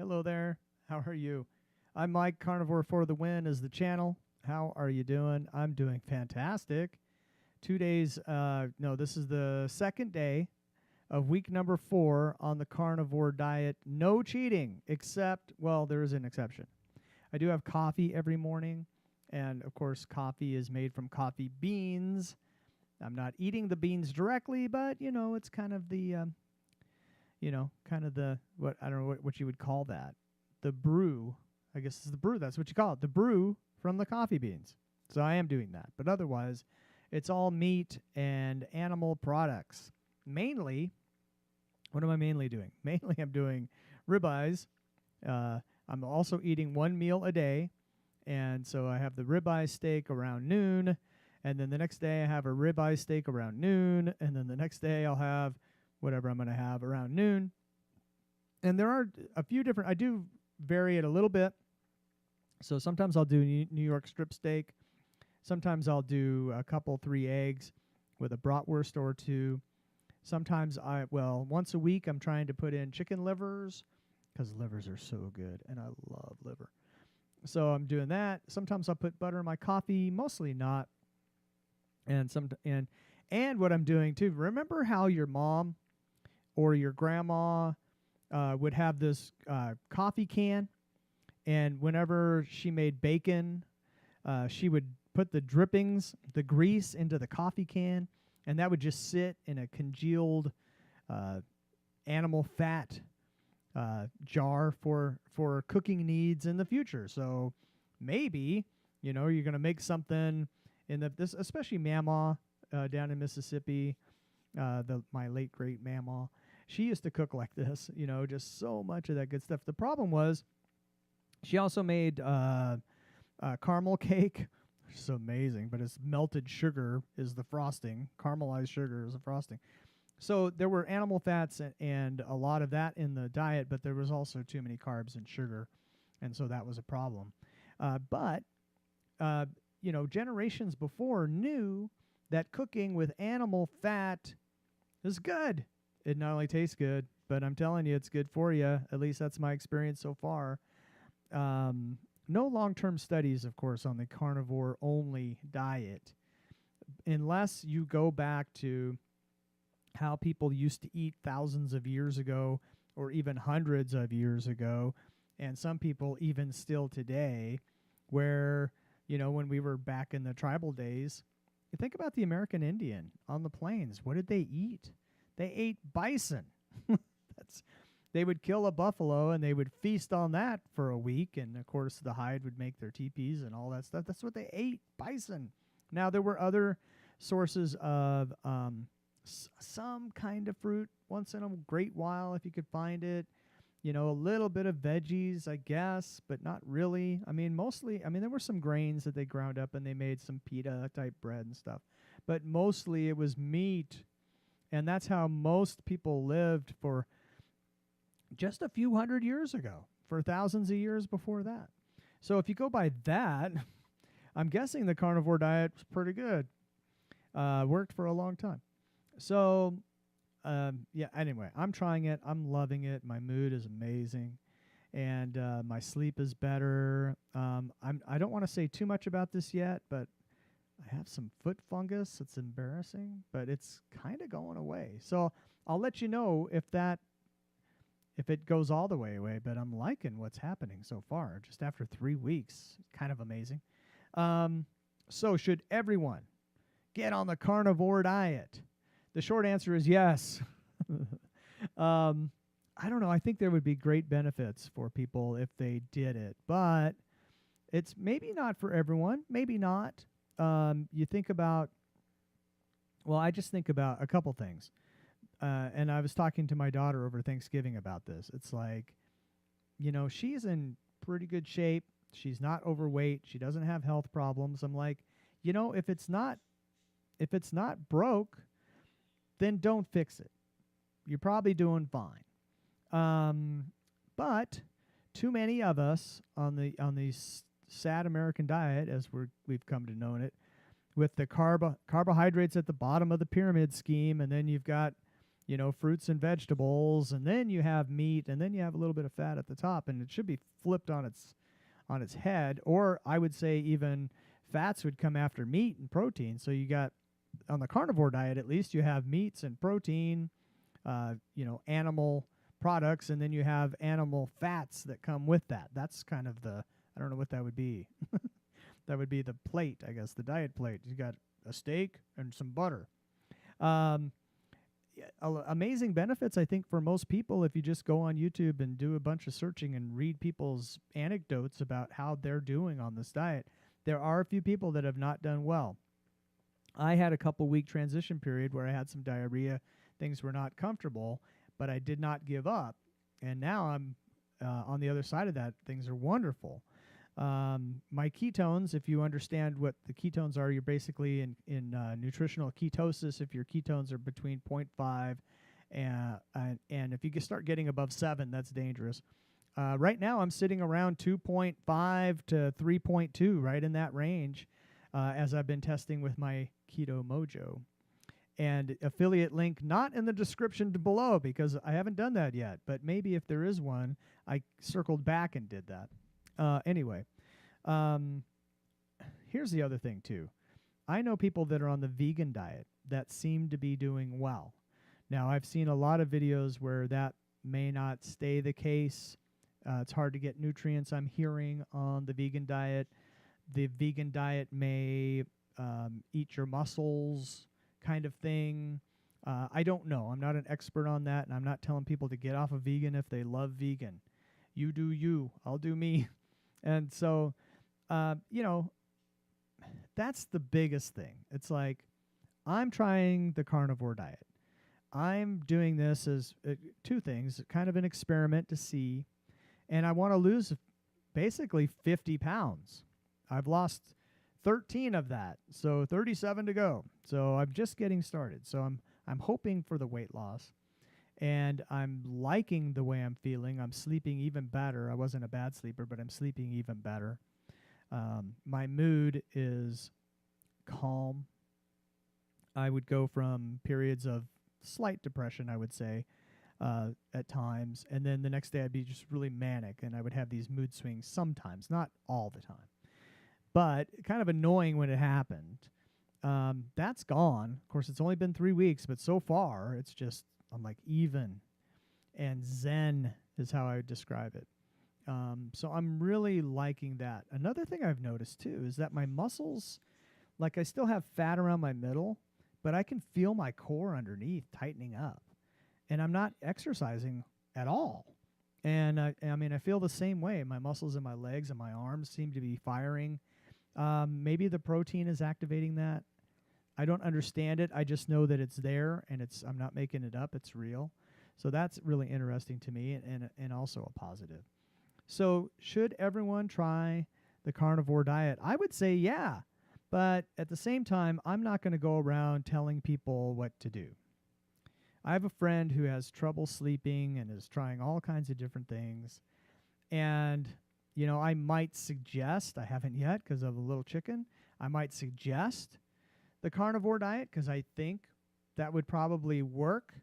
Hello there. How are you? I'm Mike. Carnivore for the Win is the channel. How are you doing? I'm doing fantastic. 2 days, no, this is the second day of week number 4 on the carnivore diet. No cheating, except, well, there is an exception. I do have coffee every morning, and of course, coffee is made from coffee beans. I'm not eating the beans directly, but, it's kind of what, I don't know what you would call that. The brew, I guess it's the brew, that's what you call it. The brew from the coffee beans. So I am doing that. But otherwise, it's all meat and animal products. Mainly, what am I mainly doing? Mainly I'm doing ribeyes. I'm also eating one meal a day. And so I have the ribeye steak around noon. And then the next day I have a ribeye steak around noon. And then the next day I'll have whatever I'm going to have around noon. And there are a few different, I do vary it a little bit. So sometimes I'll do New York strip steak. Sometimes I'll do a couple, 3 eggs with a bratwurst or 2. Sometimes once a week I'm trying to put in chicken livers because livers are so good and I love liver. So I'm doing that. Sometimes I'll put butter in my coffee, mostly not. And what I'm doing too, remember how your mom or your grandma would have this coffee can, and whenever she made bacon, she would put the drippings, the grease, into the coffee can, and that would just sit in a congealed animal fat jar for cooking needs in the future. So maybe you're going to make something in this, especially Mamaw down in Mississippi. My late great Mamaw, she used to cook like this. Just so much of that good stuff. The problem was, she also made caramel cake, which is amazing, but it's melted sugar is the frosting. Caramelized sugar is the frosting. So there were animal fats and a lot of that in the diet, but there was also too many carbs and sugar, and so that was a problem. But generations before knew that cooking with animal fat is good. It not only tastes good, but I'm telling you, it's good for you. At least that's my experience so far. No long-term studies, of course, on the carnivore-only diet, unless you go back to how people used to eat thousands of years ago or even hundreds of years ago, and some people even still today, where, when we were back in the tribal days, you think about the American Indian on the plains. What did they eat? They ate bison. They would kill a buffalo and they would feast on that for a week. And, of course, the hide would make their teepees and all that stuff. That's what they ate, bison. Now, there were other sources of some kind of fruit once in a great while, if you could find it. A little bit of veggies, I guess, but not really. Mostly, there were some grains that they ground up and they made some pita-type bread and stuff. But mostly it was meat. And that's how most people lived for just a few hundred years ago, for thousands of years before that. So if you go by that, I'm guessing the carnivore diet was pretty good. Worked for a long time. So, anyway, I'm trying it. I'm loving it. My mood is amazing. And my sleep is better. I don't want to say too much about this yet, but I have some foot fungus. It's embarrassing, but it's kind of going away. So I'll let you know if it goes all the way away, but I'm liking what's happening so far, just after 3 weeks. Kind of amazing. So should everyone get on the carnivore diet? The short answer is yes. I don't know. I think there would be great benefits for people if they did it, but it's maybe not for everyone. Maybe not. You think about, I just think about a couple things. And I was talking to my daughter over Thanksgiving about this. It's like, she's in pretty good shape. She's not overweight. She doesn't have health problems. I'm like, if it's not broke, then don't fix it. You're probably doing fine. But too many of us on the sad American diet, as we've come to know it, with the carbohydrates at the bottom of the pyramid scheme, and then you've got fruits and vegetables, and then you have meat, and then you have a little bit of fat at the top, and it should be flipped on its head. Or I would say even fats would come after meat and protein. So you got, on the carnivore diet at least, you have meats and protein, animal products, and then you have animal fats that come with that. That's kind of I don't know what that would be. That would be the plate, I guess, the diet plate. You got a steak and some butter. Amazing benefits, I think, for most people if you just go on YouTube and do a bunch of searching and read people's anecdotes about how they're doing on this diet. There are a few people that have not done well. I had a couple-week transition period where I had some diarrhea. Things were not comfortable, but I did not give up. And now I'm on the other side of that. Things are wonderful. My ketones, if you understand what the ketones are, you're basically in nutritional ketosis. If your ketones are between 0.5 and if you start getting above 7, that's dangerous. Right now I'm sitting around 2.5 to 3.2, right in that range, as I've been testing with my Keto Mojo. And affiliate link not in the description below because I haven't done that yet, but maybe if there is one, I circled back and did that. Anyway, here's the other thing too. I know people that are on the vegan diet that seem to be doing well. Now, I've seen a lot of videos where that may not stay the case. It's hard to get nutrients, I'm hearing, on the vegan diet. The vegan diet may eat your muscles kind of thing. I don't know. I'm not an expert on that, and I'm not telling people to get off of vegan if they love vegan. You do you. I'll do me. And so, that's the biggest thing. It's like, I'm trying the carnivore diet. I'm doing this as two things, kind of an experiment to see. And I want to lose basically 50 pounds. I've lost 13 of that, so 37 to go. So I'm just getting started. So I'm hoping for the weight loss. And I'm liking the way I'm feeling. I'm sleeping even better. I wasn't a bad sleeper, but I'm sleeping even better. My mood is calm. I would go from periods of slight depression, I would say, at times. And then the next day I'd be just really manic, and I would have these mood swings sometimes, not all the time. But kind of annoying when it happened. That's gone. Of course, it's only been 3 weeks, but so far it's just, I'm like even and zen is how I would describe it. So I'm really liking that. Another thing I've noticed too is that my muscles, like I still have fat around my middle, but I can feel my core underneath tightening up. And I'm not exercising at all. And I feel the same way. My muscles in my legs and my arms seem to be firing. Maybe the protein is activating that. I don't understand it. I just know that it's there, and I'm not making it up. It's real. So that's really interesting to me, and also a positive. So should everyone try the carnivore diet? I would say yeah, but at the same time, I'm not going to go around telling people what to do. I have a friend who has trouble sleeping and is trying all kinds of different things. And, I might suggest, I haven't yet because of a little chicken, I might suggest the carnivore diet because I think that would probably work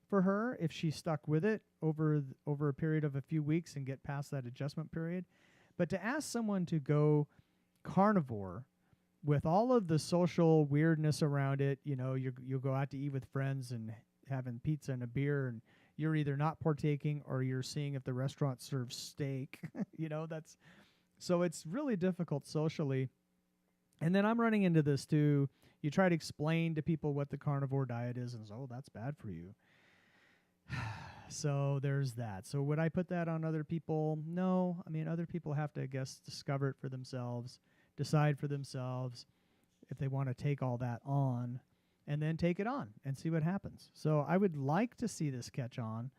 for her if she stuck with it over a period of a few weeks and get past that adjustment period. But to ask someone to go carnivore with all of the social weirdness around it, you'll go out to eat with friends and having pizza and a beer, and you're either not partaking or you're seeing if the restaurant serves steak. So it's really difficult socially. And then I'm running into this too. You try to explain to people what the carnivore diet is, and so, that's bad for you. So there's that. So would I put that on other people? No. Other people have to, I guess, discover it for themselves, decide for themselves if they want to take all that on, and then take it on and see what happens. So I would like to see this catch on.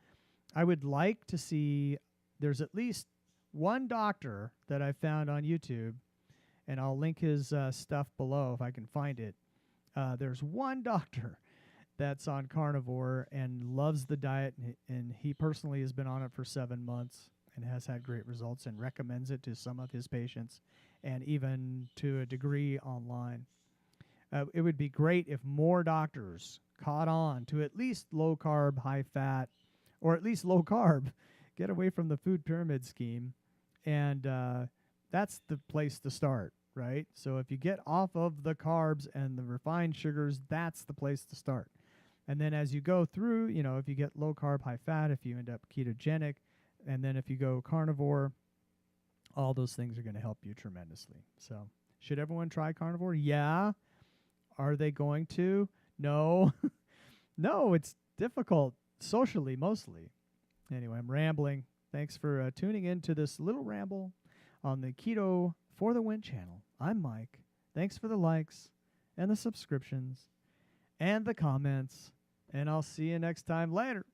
I would like to see, there's at least one doctor that I found on YouTube, and I'll link his stuff below if I can find it. There's one doctor that's on carnivore and loves the diet, and he personally has been on it for 7 months and has had great results and recommends it to some of his patients and even to a degree online. It would be great if more doctors caught on to at least low carb, high fat, or at least low carb. Get away from the food pyramid scheme. And that's the place to start, right? So if you get off of the carbs and the refined sugars, that's the place to start. And then as you go through, you know, if you get low carb, high fat, if you end up ketogenic, and then if you go carnivore, all those things are going to help you tremendously. So should everyone try carnivore? Yeah. Are they going to? No. No, it's difficult socially mostly. Anyway, I'm rambling. Thanks for tuning in to this little ramble on the Keto for the Win channel. I'm Mike. Thanks for the likes and the subscriptions and the comments. And I'll see you next time. Later.